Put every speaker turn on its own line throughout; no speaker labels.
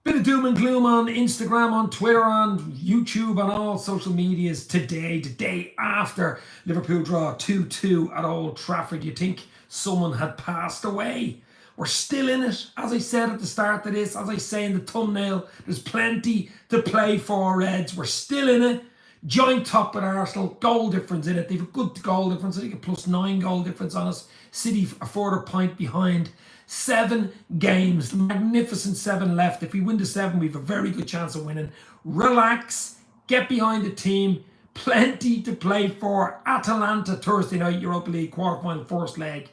Bit of doom and gloom on Instagram, on Twitter, on YouTube, on all social medias today, the day after Liverpool draw 2-2 at Old Trafford. You think someone had passed away. We're still in it. As I said at the start of this, as I say in the thumbnail, there's plenty to play for, Reds. We're still in it. Joint top with Arsenal, goal difference in it. They've a good goal difference. I think a +9 goal difference on us. City a further point behind. 7 games, magnificent 7 left. If we win the 7, we have a very good chance of winning. Relax, get behind the team. Plenty to play for. Atalanta Thursday night, Europa League quarterfinal, first leg.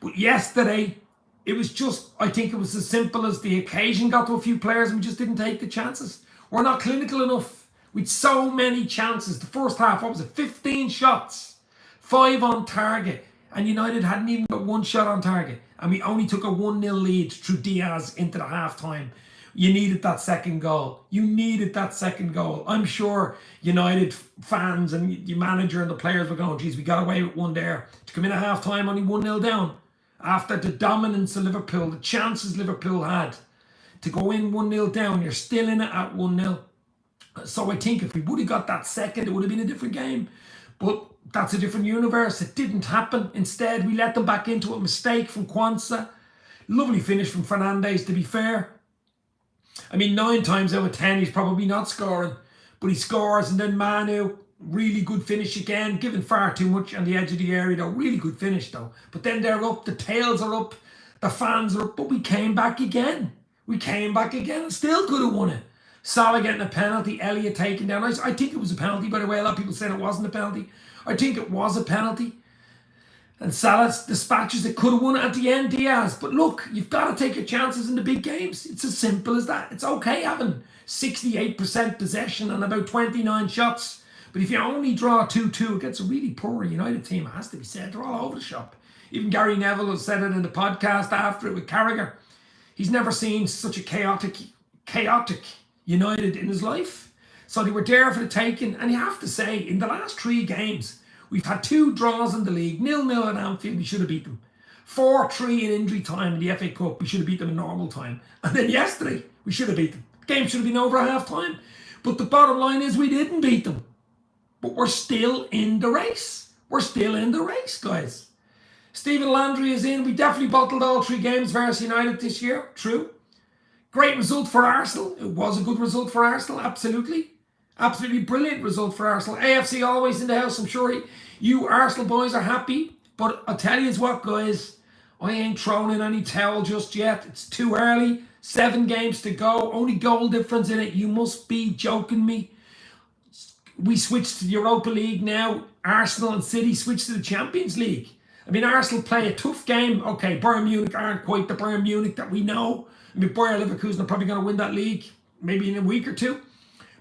But yesterday, it was just, I think it was as simple as the occasion got to a few players and we just didn't take the chances. We're not clinical enough. With so many chances. The first half, what was it? 15 shots. 5 on target. And United hadn't even got 1 shot on target. And we only took a 1-0 lead through Diaz into the half-time. You needed that second goal. You needed that second goal. I'm sure United fans and the manager and the players were going, geez, we got away with one there. To come in at half-time only 1-0 down. After the dominance of Liverpool, the chances Liverpool had. To go in 1-0 down, you're still in it at 1-0. So I think if we would have got that second, it would have been a different game. But that's a different universe. It didn't happen. Instead, we let them back into a mistake from Kwanzaa. Lovely finish from Fernandes, to be fair. I mean, 9 times out of 10, he's probably not scoring. But he scores, and then Manu, really good finish again. Given far too much on the edge of the area, though. Really good finish, though. But then they're up, the tails are up, the fans are up. But we came back again. We came baback again and still could have won it. Salah getting a penalty, Elliott taken down. I think it was a penalty, by the way. A lot of people said it wasn't a penalty. I think it was a penalty. And Salah dispatches it, could have won it at the end, Diaz. But look, you've got to take your chances in the big games. It's as simple as that. It's okay having 68% possession and about 29 shots. But if you only draw 2-2 against a really poor United team, it has to be said, they're all over the shop. Even Gary Neville has said it in the podcast after it with Carragher. He's never seen such a chaotic United in his life. So they were there for the taking. And you have to say, in the last 3 games, we've had 2 draws in the league. 0-0 at Anfield, we should have beat them. 4-3 in injury time in the FA Cup, we should have beat them in normal time. And then yesterday, we should have beat them. The game should have been over at half time. But the bottom line is we didn't beat them. But we're still in the race. We're still in the race, guys. Stephen Landry is in. We definitely bottled all 3 games versus United this year. True. Great result for Arsenal. It was a good result for Arsenal, absolutely. Absolutely brilliant result for Arsenal. AFC always in the house. I'm sure you Arsenal boys are happy. But I'll tell you what, guys. I ain't thrown in any towel just yet. It's too early. 7 games to go. Only goal difference in it. You must be joking me. We switched to the Europa League now. Arsenal and City switched to the Champions League. I mean, Arsenal play a tough game. Okay, Bayern Munich aren't quite the Bayern Munich that we know. I mean, Bayer Leverkusen are probably going to win that league, maybe in a week or 2.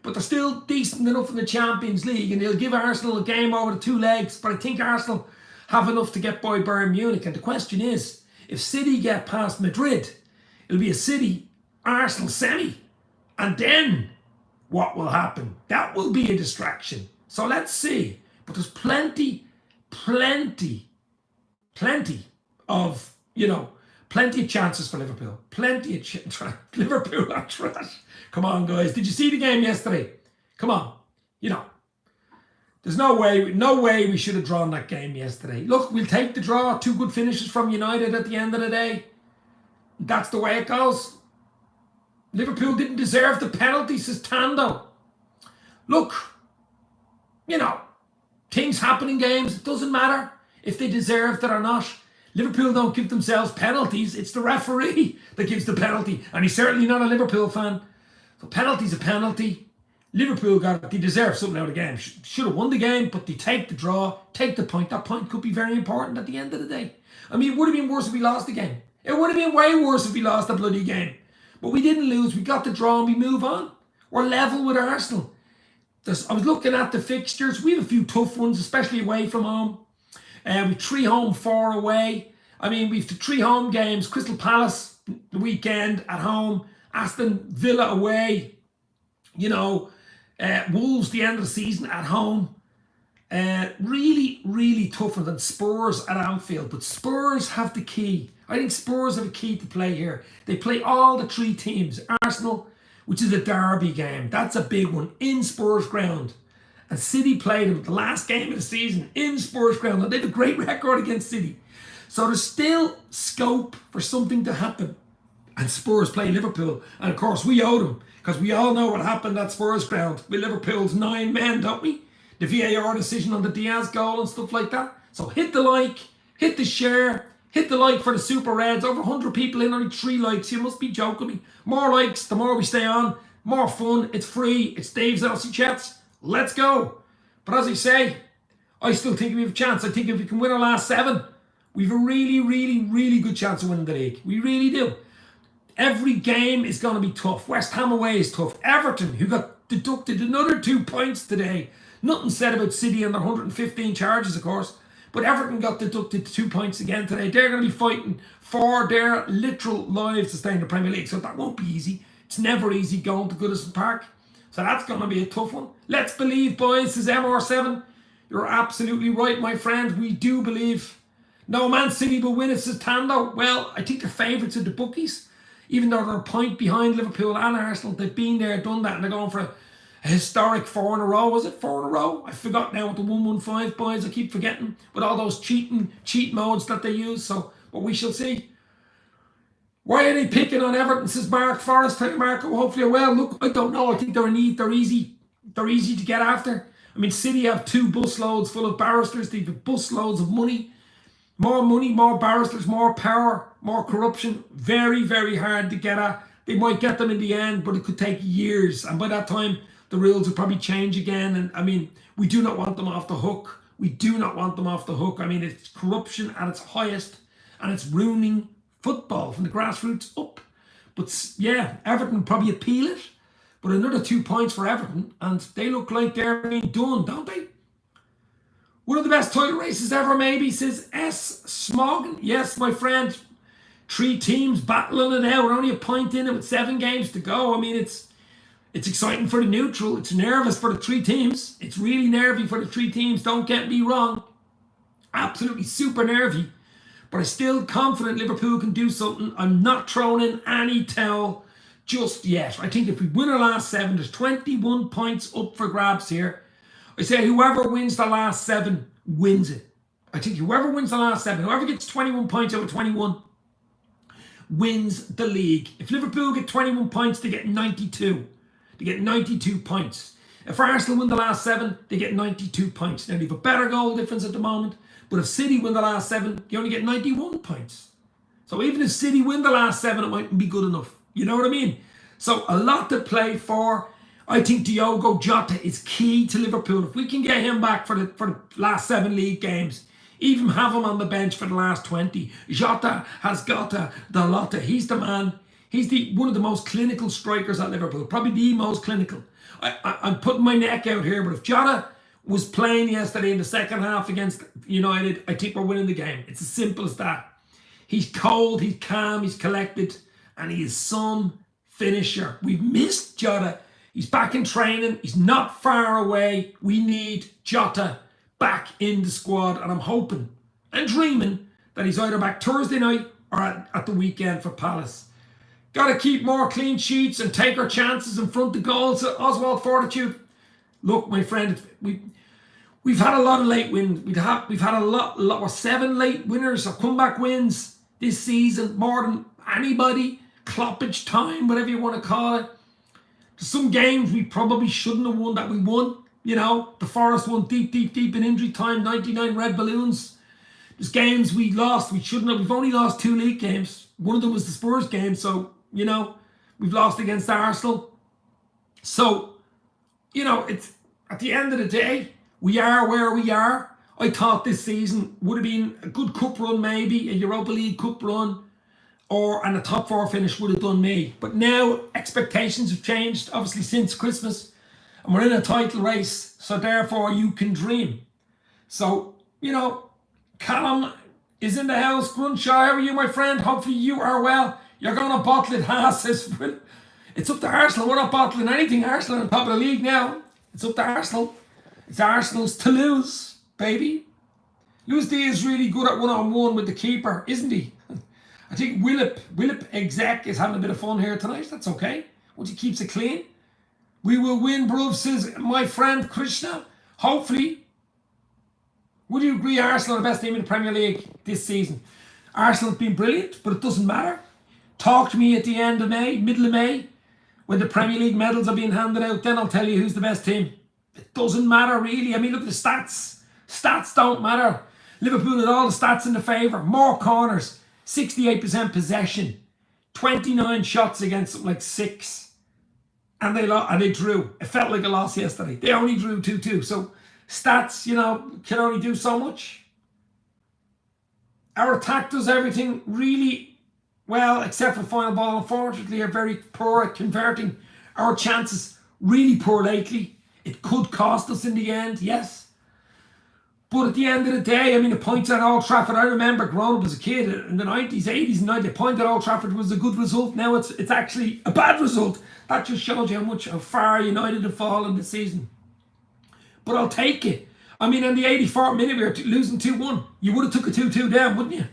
But they're still decent enough in the Champions League, and they'll give Arsenal a game over the 2 legs. But I think Arsenal have enough to get by Bayern Munich. And the question is, if City get past Madrid, it'll be a City-Arsenal semi. And then what will happen? That will be a distraction. So let's see. But there's plenty of, plenty of chances for Liverpool. Plenty of Liverpool are trash. Come on, guys. Did you see the game yesterday? Come on. There's no way we should have drawn that game yesterday. Look, we'll take the draw. 2 good finishes from United at the end of the day. That's the way it goes. Liverpool didn't deserve the penalty, says Tando. Look, things happen in games. It doesn't matter if they deserved it or not. Liverpool don't give themselves penalties. It's the referee that gives the penalty. And he's certainly not a Liverpool fan. So penalty's a penalty. Liverpool got it. They deserve something out of the game. Should have won the game, but they take the draw, take the point. That point could be very important at the end of the day. I mean, it would have been worse if we lost the game. It would have been way worse if we lost the bloody game. But we didn't lose. We got the draw and we move on. We're level with Arsenal. I was looking at the fixtures. We have a few tough ones, especially away from home. We've 3 home, 4 away. I mean, we've the 3 home games. Crystal Palace the weekend at home. Aston Villa away. Wolves the end of the season at home. Really, really tougher than Spurs at Anfield. But Spurs have the key. I think Spurs have a key to play here. They play all the 3 teams. Arsenal, which is a derby game. That's a big one in Spurs ground. And City played them the last game of the season in Spurs ground. And they have a great record against City. So there's still scope for something to happen. And Spurs play Liverpool. And of course we owe them, because we all know what happened at Spurs ground with Liverpool's 9 men, don't we? The VAR decision on the Diaz goal and stuff like that. So hit the like, hit the share, hit the like for the Super Reds. Over 100 people in, only 3 likes. You must be joking me. More likes, the more we stay on. More fun. It's free. It's Dave's Aussie Chats. Let's go. But as I say, I still think we have a chance. I think if we can win our last 7, we have a really, really, really good chance of winning the league. We really do. Every game is going to be tough. West Ham away is tough. Everton, who got deducted another 2 points today. Nothing said about City and their 115 charges, of course. But Everton got deducted 2 points again today. They're going to be fighting for their literal lives to stay in the Premier League. So that won't be easy. It's never easy going to Goodison Park. So that's going to be a tough one. Let's believe, boys, says MR7. You're absolutely right, my friend. We do believe. No, Man City will win it, says Tando. Well, I think they're favourites of the bookies. Even though they're a point behind Liverpool and Arsenal, they've been there, done that, and they're going for a historic 4 in a row. Was it 4 in a row? I forgot now with the 115, boys. I keep forgetting with all those cheat modes that they use. So, but we shall see. Why are they picking on Everton, says Mark Forrest. Tell you, Marco, hopefully well. Look, I don't know. I think they're in need. They're easy to get after. I mean, City have 2 bus loads full of barristers. They've bus loads of money. More money, more barristers, more power, more corruption. Very, very hard to get at. They might get them in the end, but it could take years. And by that time, the rules will probably change again. And I mean, we do not want them off the hook. We do not want them off the hook. I mean, it's corruption at its highest, and it's ruining football from the grassroots up. But yeah, Everton probably appeal it. But another 2 points for Everton, and they look like they're being done, don't they? One of the best title races ever, maybe, says S. Smog. Yes, my friend. 3 teams battling it out. We're only a point in it with 7 games to go. I mean, it's exciting for the neutral. It's nervous for the 3 teams. It's really nervy for the 3 teams. Don't get me wrong. Absolutely super nervy. But I'm still confident Liverpool can do something. I'm not throwing in any towel just yet. I think if we win our last 7, there's 21 points up for grabs here. I say whoever wins the last 7 wins it. I think whoever wins the last 7, whoever gets 21 points out of 21 wins the league. If Liverpool get 21 points, they get 92. They get 92 points. If Arsenal win the last 7, they get 92 points. Now they have a better goal difference at the moment. But if City win the last 7, you only get 91 points. So even if City win the last 7, it mightn't be good enough. You know what I mean? So a lot to play for. I think Diogo Jota is key to Liverpool. If we can get him back for the last 7 league games, even have him on the bench for the last 20. Jota has got the Lotta. He's the man. He's one of the most clinical strikers at Liverpool. Probably the most clinical. I'm putting my neck out here, but if Jota was playing yesterday in the second half against United, I think we're winning the game. It's as simple as that. He's cold, he's calm, he's collected, and he is some finisher. We've missed Jota. He's back in training. He's not far away. We need Jota back in the squad, and I'm hoping and dreaming that he's either back Thursday night or at the weekend for Palace. Got to keep more clean sheets and take our chances in front of goals. Oswald Fortitude. Look, my friend, we've had a lot of late wins. We've had a lot 7 late winners or comeback wins this season, more than anybody. Cloppage time, whatever you want to call it. There's some games we probably shouldn't have won that we won. The Forest won deep in injury time, 99 red balloons. There's games we lost, we shouldn't have. We've only lost 2 league games. One of them was the Spurs game, so, we've lost against Arsenal. So, it's at the end of the day, we are where we are. I thought this season would have been a good cup run, maybe, a Europa League cup run, and a top 4 finish would have done me. But now expectations have changed, obviously, since Christmas. And we're in a title race, so therefore you can dream. So, Callum is in the house. Grunshaw, how are you, my friend? Hopefully you are well. You're going to bottle it, says it's up to Arsenal. We're not bottling anything. Arsenal on top of the league now. It's up to Arsenal. It's Arsenal's to lose, baby. Luis Diaz is really good at one-on-one with the keeper, isn't he? I think Willip Exec is having a bit of fun here tonight. That's okay. Once he keeps it clean. We will win, bruv, says my friend Krishna. Hopefully. Would you agree Arsenal are the best team in the Premier League this season? Arsenal have been brilliant, but it doesn't matter. Talk to me at the end of May, middle of May, when the Premier League medals are being handed out, then I'll tell you who's the best team. It doesn't matter really. I mean, look at the stats. Stats don't matter. Liverpool had all the stats in the favour. More corners, 68% possession, 29 shots against something like 6. And they drew. It felt like a loss yesterday. They only drew 2-2. So stats, can only do so much. Our attack does everything really well, except for final ball. Unfortunately, are very poor at converting. Our chances really poor lately. It could cost us in the end, yes. But at the end of the day, I mean, the points at Old Trafford, I remember growing up as a kid in the 90s, 80s and 90s, the point at Old Trafford was a good result. Now it's actually a bad result. That just shows you how far United have fallen this season. But I'll take it. I mean, in the 84th minute, we were losing 2-1. You would have took a 2-2 down, wouldn't you?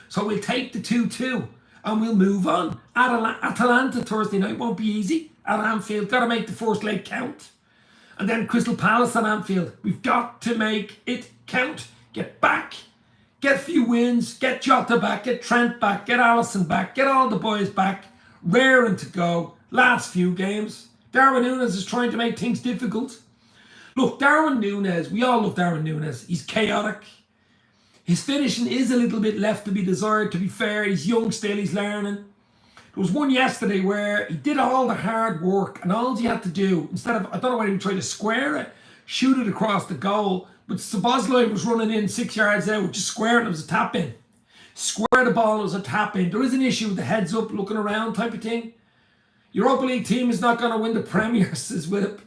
So we'll take the 2-2 and we'll move on. Atalanta Thursday night won't be easy at Anfield. Got to make the first leg count. And then Crystal Palace at Anfield. We've got to make it count. Get back. Get a few wins. Get Jota back. Get Trent back. Get Alisson back. Get all the boys back. Raring to go. Last few games. Darwin Núñez is trying to make things difficult. Look, Darwin Núñez. We all love Darwin Núñez. He's chaotic. His finishing is a little bit left to be desired, to be fair. He's young still. He's learning. There was one yesterday where he did all the hard work and all he had to do, instead of, I don't know whether he tried to square it, shoot it across the goal, but Szoboszlai was running in 6 yards out, just square it, it was a tap in. Square the ball, it was a tap in. There is an issue with the heads up, looking around type of thing. Europa League team is not going to win the Premier, says Willip.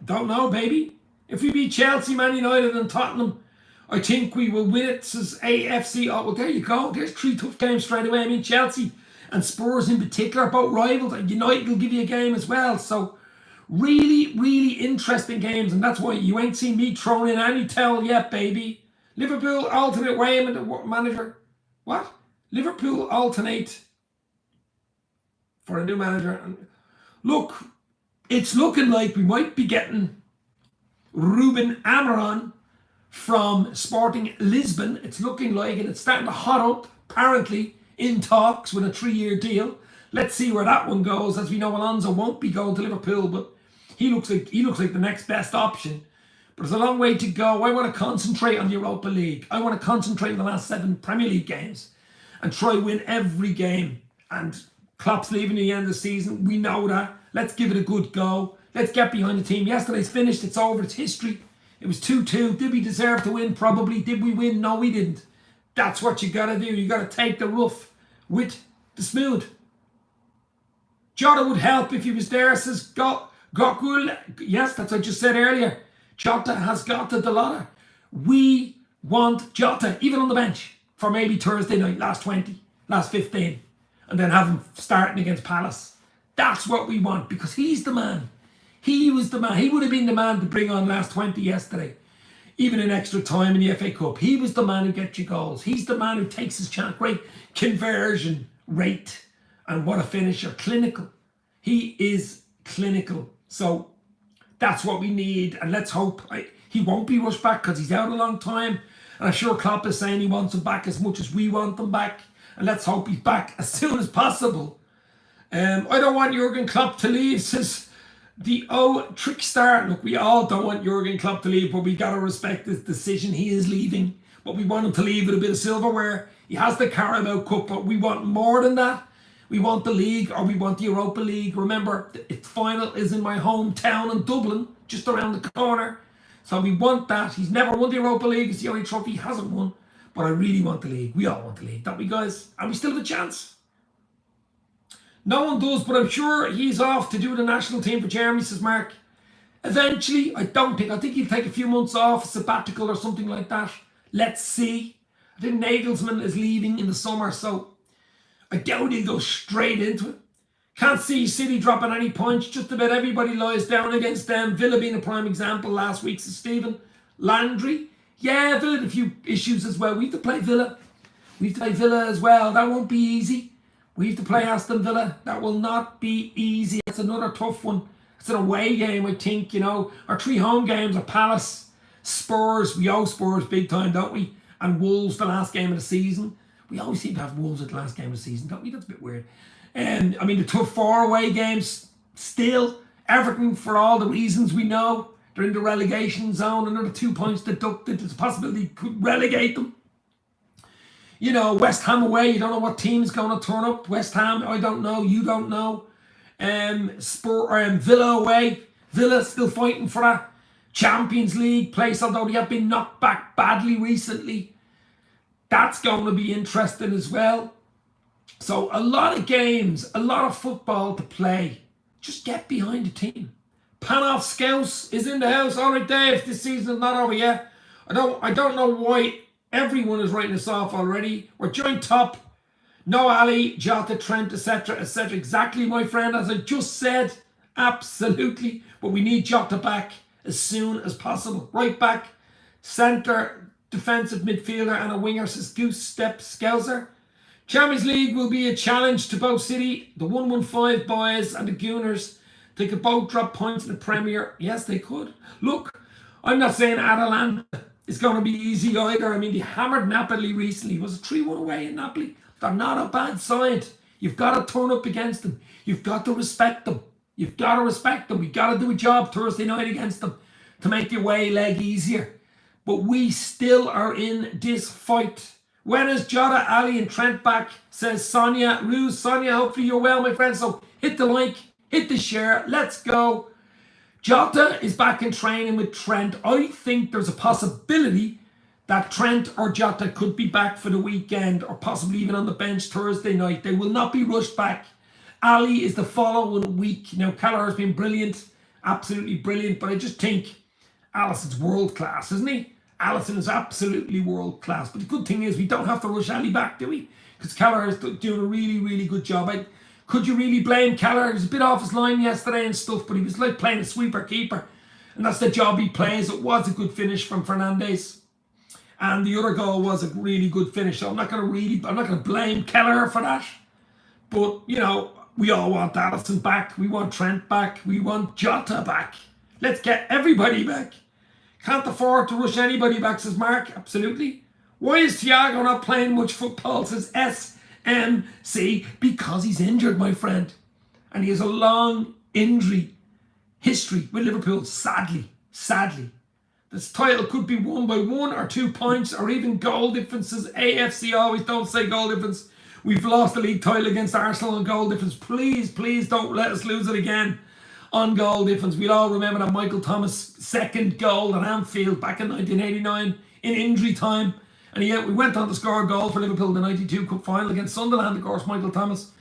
Don't know, baby. If we beat Chelsea, Man United and Tottenham, I think we will win it, says AFC. Oh, well, there you go. There's 3 tough games straight away. I mean, Chelsea and Spurs in particular, both rivals, and United will give you a game as well. So really, really interesting games, and that's why you ain't seen me throwing in any towel yet, baby. Liverpool alternate Wayman manager. What? Liverpool alternate for a new manager. Look, it's looking like we might be getting Ruben Amorim from Sporting Lisbon. It's looking like it. It's starting to hot up, apparently, in talks with a 3-year deal. Let's see where that one goes. As we know, Alonso won't be going to Liverpool, but he looks like the next best option. But there's a long way to go. I want to concentrate on the Europa League. I want to concentrate on the last 7 Premier League games and try win every game. And Klopp's leaving at the end of the season. We know that. Let's give it a good go. Let's get behind the team. Yesterday's finished. It's over. It's history. It was 2-2. Did we deserve to win? Probably. Did we win? No, we didn't. That's what you got to do. You got to take the rough with the smooth. Jota would help if he was there, says Gokul. Yes, that's what I just said earlier. Jota has got the Delata. We want Jota, even on the bench, for maybe Thursday night, last 20, last 15, and then have him starting against Palace. That's what we want, because he's the man. He was the man. He would have been the man to bring on last 20 yesterday. Even in extra time in the FA Cup. He was the man who gets you goals. He's the man who takes his chance. Great conversion rate. And what a finisher. Clinical. He is clinical. So that's what we need. And let's hope he won't be rushed back, because he's out a long time. And I'm sure Klopp is saying he wants him back as much as we want him back. And let's hope he's back as soon as possible. I don't want Jurgen Klopp to leave, says the Trickstar. Look, we all don't want Jurgen Klopp to leave, but we got to respect this decision. He is leaving, but we want him to leave with a bit of silverware. He has the Carabao Cup, but we want more than that. We want the league, or we want the Europa League. Remember, the final is in my hometown in Dublin, just around the corner. So we want that. He's never won the Europa League. It's the only trophy he hasn't won. But I really want the league. We all want the league, don't we, guys? And we still have a chance. No one does, but I'm sure he's off to do the national team for Germany, says Mark. Eventually, I think he'll take a few months off, a sabbatical or something like that. Let's see. I think Nagelsmann is leaving in the summer, so I doubt he'll go straight into it. Can't see City dropping any points. Just about everybody lies down against them. Villa being a prime example last week, says Stephen. Landry. Yeah, Villa had a few issues as well. We have to play Villa. We have to play Villa as well. That won't be easy. We have to play Aston Villa. That will not be easy. It's another tough one. It's an away game, I think, you know. Our 3 home games are Palace, Spurs. We owe Spurs big time, don't we? And Wolves, the last game of the season. We always seem to have Wolves at the last game of the season, don't we? That's a bit weird. I mean, the tough 4 away games, still. Everton, for all the reasons we know. They're in the relegation zone. Another 2 points deducted. There's a possibility could relegate them. You know, West Ham away, you don't know what team's going to turn up. West Ham, I don't know, you don't know. Villa away, Villa still fighting for that Champions League place, although they have been knocked back badly recently. That's going to be interesting as well. So a lot of games, a lot of football to play. Just get behind the team. Panoff Scouse is in the house. All right, Dave, this season is not over yet. I don't know why everyone is writing us off already. We're joint top. No Ali, Jota, Trent, etc., etc. Exactly, my friend, as I just said. Absolutely. But we need Jota back as soon as possible. Right back, centre, defensive midfielder, and a winger, says Goose Step Scouser. Champions League will be a challenge to both City, the 115 boys, and the Gooners. They could both drop points in the Premier. Yes, they could. Look, I'm not saying Atalanta is going to be easy either. I mean, they hammered Napoli recently. It was a 3-1 away in Napoli. They're not a bad side. You've got to turn up against them. You've got to respect them. You've got to respect them. We've got to do a job Thursday night against them to make the away leg easier. But we still are in this fight. When is Jota, Ali and Trent back? Says Sonia. Ruse, Sonia, hopefully you're well, my friend. So hit the like, hit the share. Let's go. Jota is back in training with Trent. I think there's a possibility that Trent or Jota could be back for the weekend or possibly even on the bench Thursday night. They will not be rushed back. Ali is the following week. Now, Callagher has been brilliant, absolutely brilliant, but I just think Alisson's world class, isn't he? Alisson is absolutely world class. But the good thing is we don't have to rush Ali back, do we? Because Callagher is doing a really, really good job. Could you really blame Callagher? He was a bit off his line yesterday and stuff, but he was like playing a sweeper keeper. And that's the job he plays. It was a good finish from Fernandes. And the other goal was a really good finish. So I'm not going to blame Callagher for that. But, you know, we all want Alisson back. We want Trent back. We want Jota back. Let's get everybody back. Can't afford to rush anybody back, says Mark. Absolutely. Why is Thiago not playing much football, says SMC? Because he's injured, my friend. And he has a long injury history with Liverpool, sadly. This title could be won by 1 or 2 points or even goal differences. AFC always don't say goal difference. We've lost the league title against Arsenal on goal difference. Please don't let us lose it again on goal difference. We'll all remember that Michael Thomas' second goal at Anfield back in 1989 in injury time. And yet we went on to score a goal for Liverpool in the 92 Cup final against Sunderland, of course, Michael Thomas.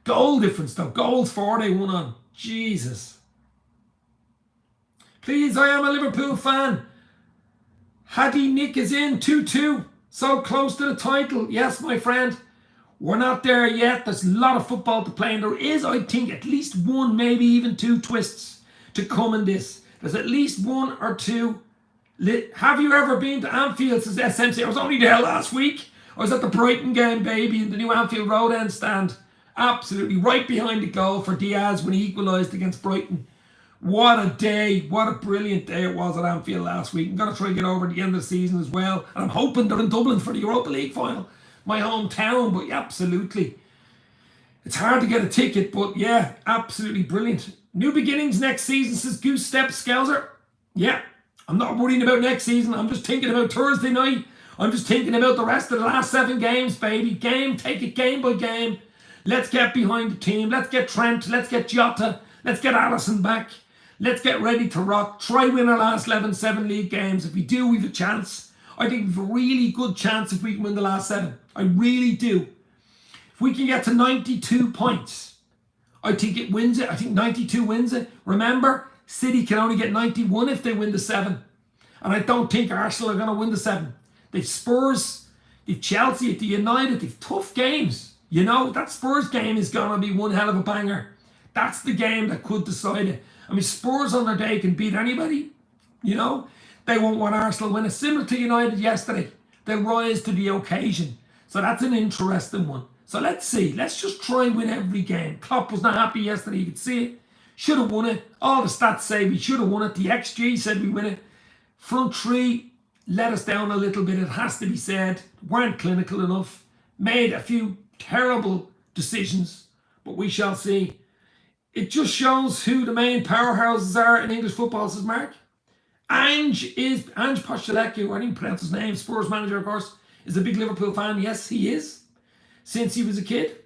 Goal difference though. Goals 4 they won on. Jesus. Please, I am a Liverpool fan. Hadi Nick is in 2-2. So close to the title. Yes, my friend. We're not there yet. There's a lot of football to play. And there is, I think, at least 1, maybe even 2 twists to come in this. There's at least 1 or 2. Have you ever been to Anfield, says SMC? I was only there last week. I was at the Brighton game, baby, in the new Anfield Road end stand. Absolutely. Right behind the goal for Diaz when he equalised against Brighton. What a day. What a brilliant day it was at Anfield last week. I'm going to try and get over at the end of the season as well. And I'm hoping they're in Dublin for the Europa League final. My hometown, but yeah, absolutely. It's hard to get a ticket, but yeah, absolutely brilliant. New beginnings next season, says Goose Step Scouser. Yeah, I'm not worrying about next season. I'm just thinking about Thursday night. I'm just thinking about the rest of the last 7 games, baby. Take it game by game. Let's get behind the team. Let's get Trent. Let's get Jota. Let's get Alisson back. Let's get ready to rock. Try win our last 7 league games. If we do, we've a chance. I think we've a really good chance if we can win the last 7. I really do. If we can get to 92 points, I think it wins it. I think 92 wins it. Remember, City can only get 91 if they win the 7. And I don't think Arsenal are going to win the 7. They've Spurs, they've Chelsea, they've United, they've tough games. You know, that Spurs game is going to be one hell of a banger. That's the game that could decide it. I mean, Spurs on their day can beat anybody. You know, they won't want Arsenal win. It's similar to United yesterday. They rise to the occasion. So that's an interesting one. So let's see. Let's just try and win every game. Klopp was not happy yesterday. You could see it. Should have won it. All the stats say we should have won it. The XG said we win it. Front three let us down a little bit. It has to be said. Weren't clinical enough. Made a few terrible decisions. But we shall see. It just shows who the main powerhouses are in English football, says Mark. Ange Postecoglou, I didn't pronounce his name, Spurs manager, of course, is a big Liverpool fan. Yes, he is. Since he was a kid.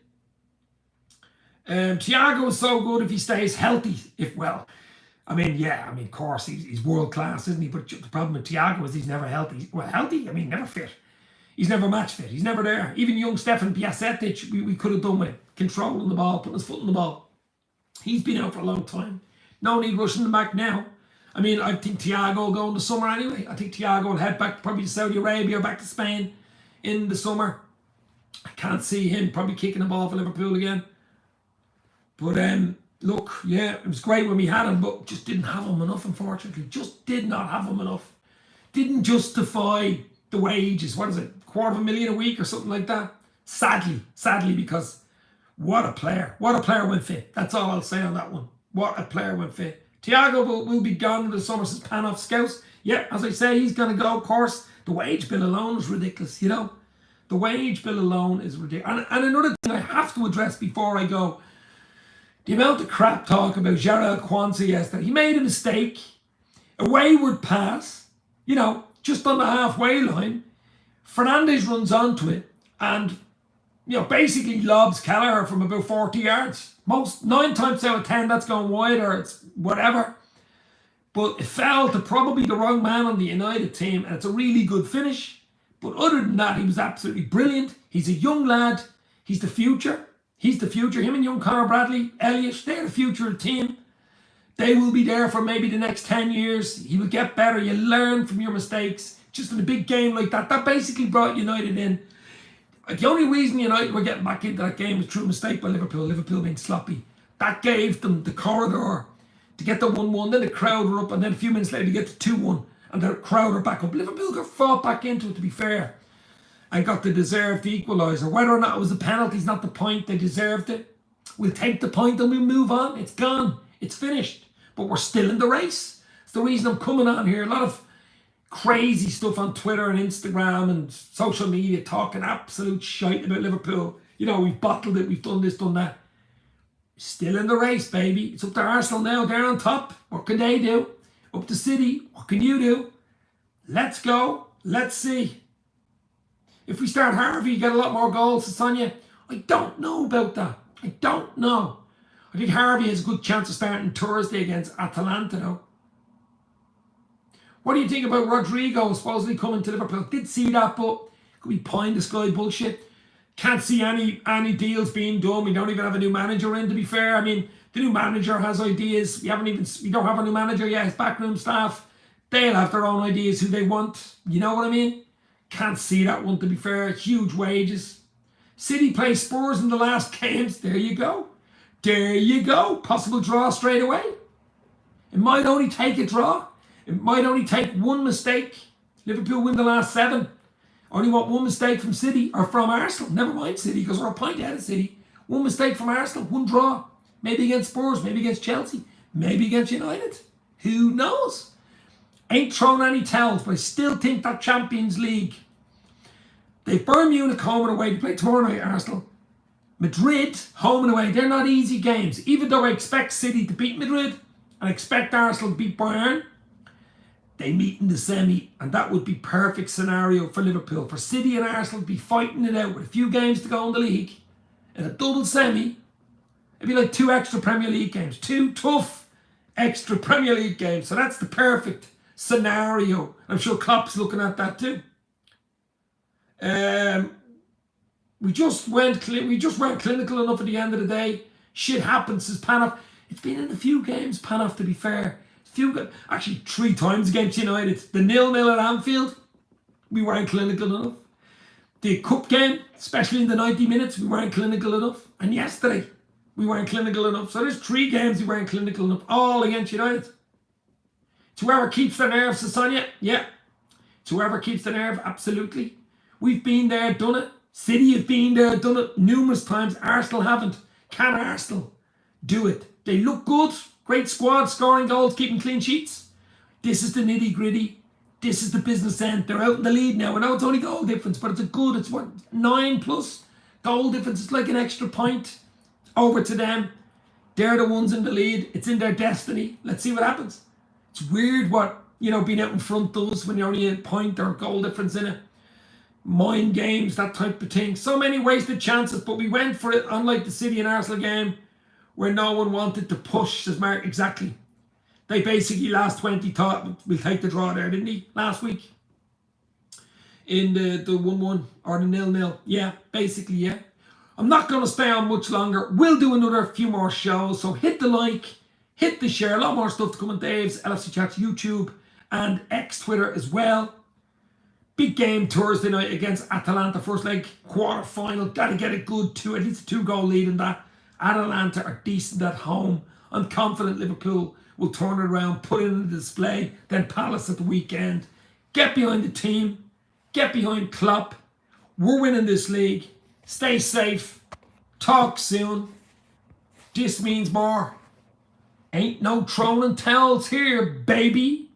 Thiago is so good if he stays healthy, of course, he's world class, isn't he? But the problem with Thiago is he's never healthy. Well, healthy? Never fit. He's never match fit. He's never there. Even young Stefan Piasetic, we could have done with controlling the ball, putting his foot in the ball. He's been out for a long time. No need rushing him back now. I think Thiago will go in the summer anyway. I think Thiago will head back probably to Saudi Arabia or back to Spain in the summer. I can't see him probably kicking the ball for Liverpool again. But look, yeah, it was great when we had him, but just didn't have him enough, unfortunately. Just did not have him enough. Didn't justify the wages. What is it? $250,000 a week or something like that? Sadly, because what a player. What a player when fit. That's all I'll say on that one. What a player when fit. Thiago will be gone in the summer, says Panoff Scouts. Yeah, as I say, he's going to go, of course. The wage bill alone is ridiculous, The wage bill alone is ridiculous. And another thing I have to address before I go, the amount of crap talk about Jarrell Quansah yesterday. He made a mistake, a wayward pass, just on the halfway line. Fernandes runs onto it and, basically lobs Kelleher from about 40 yards. 9 times out of 10, that's going wide or it's whatever. But it fell to probably the wrong man on the United team, and it's a really good finish. But other than that, he was absolutely brilliant. He's a young lad. He's the future. Him and young Conor Bradley, Elliott, they're the future of the team. They will be there for maybe the next 10 years. He will get better. You learn from your mistakes. Just in a big game like that. That basically brought United in. The only reason United were getting back into that game was through a mistake by Liverpool. Liverpool being sloppy. That gave them the corridor to get the 1-1. Then the crowd were up. And then a few minutes later to get to 2-1. And the crowd were back up. Liverpool got fought back into it, to be fair. And got the deserved equaliser. Whether or not it was a penalty is not the point. They deserved it. We'll take the point and we'll move on. It's gone. It's finished. But we're still in the race. It's the reason I'm coming on here. A lot of crazy stuff on Twitter and Instagram and social media talking absolute shite about Liverpool. We've bottled it. We've done this, done that. Still in the race, baby. It's up to Arsenal now. They're on top. What can they do? Up to City. What can you do? Let's go. Let's see. If we start Harvey, you get a lot more goals, Sonia. I don't know about that. I don't know. I think Harvey has a good chance of starting Thursday against Atalanta, though. What do you think about Rodrigo supposedly coming to Liverpool? Did see that, but could be pie in the sky bullshit. Can't see any deals being done. We don't even have a new manager in, to be fair. The new manager has ideas. We don't have a new manager yet. His backroom staff, they'll have their own ideas who they want. You know what I mean? Can't see that one, to be fair. Huge wages. City play Spurs in the last games. There you go. Possible draw straight away. It might only take a draw. It might only take one mistake. Liverpool win the last 7. Only want one mistake from City or from Arsenal. Never mind City, because we're a point ahead of City. One mistake from Arsenal, one draw. Maybe against Spurs, maybe against Chelsea, maybe against United. Who knows? Ain't thrown any towels, but I still think that Champions League. They've Bayern Munich home and away. They play tomorrow night, Arsenal. Madrid, home and away. They're not easy games. Even though I expect City to beat Madrid and I expect Arsenal to beat Bayern, they meet in the semi, and that would be perfect scenario for Liverpool. For City and Arsenal to be fighting it out with a few games to go in the league in a double semi. It'd be like 2 extra Premier League games. 2 tough extra Premier League games. So that's the perfect scenario. I'm sure Klopp's looking at that too. We just weren't clinical enough at the end of the day. Shit happens, says Panoff. It's been in a few games, Panoff, to be fair. Actually 3 times against United. The 0-0 at Anfield, we weren't clinical enough. The cup game, especially in the 90 minutes, we weren't clinical enough. And yesterday, we weren't clinical enough. So there's 3 games we weren't clinical enough, all against United. It's whoever keeps their nerve, says Sonia. Yeah, it's whoever keeps the nerve, absolutely. We've been there, done it. City have been there, done it numerous times. Arsenal haven't. Can Arsenal do it? They look good. Great squad, scoring goals, keeping clean sheets. This is the nitty gritty. This is the business end. They're out in the lead now. I know it's only goal difference, but it's what, 9 plus goal difference. It's like an extra point over to them. They're the ones in the lead. It's in their destiny. Let's see what happens. It's weird what, being out in front does when you're only a point or goal difference in it. Mind games, that type of thing. So many wasted chances, but we went for it, unlike the City and Arsenal game where no one wanted to push, says Mark. Exactly. They basically last 20 thought we'll take the draw there, didn't he? Last week. In the 1-1 or the 0-0. Yeah, basically, yeah. I'm not going to stay on much longer. We'll do another few more shows. So hit the like, hit the share. A lot more stuff to come on Dave's, LFC Chat's YouTube and X Twitter as well. Big game Thursday night against Atalanta. First leg, quarter final. Got to get a good at least a 2-goal lead in that. Atalanta are decent at home. I'm confident Liverpool will turn it around, put it in the display, then Palace at the weekend. Get behind the team. Get behind Klopp. We're winning this league. Stay safe. Talk soon. This means more. Ain't no throwing towels here, baby.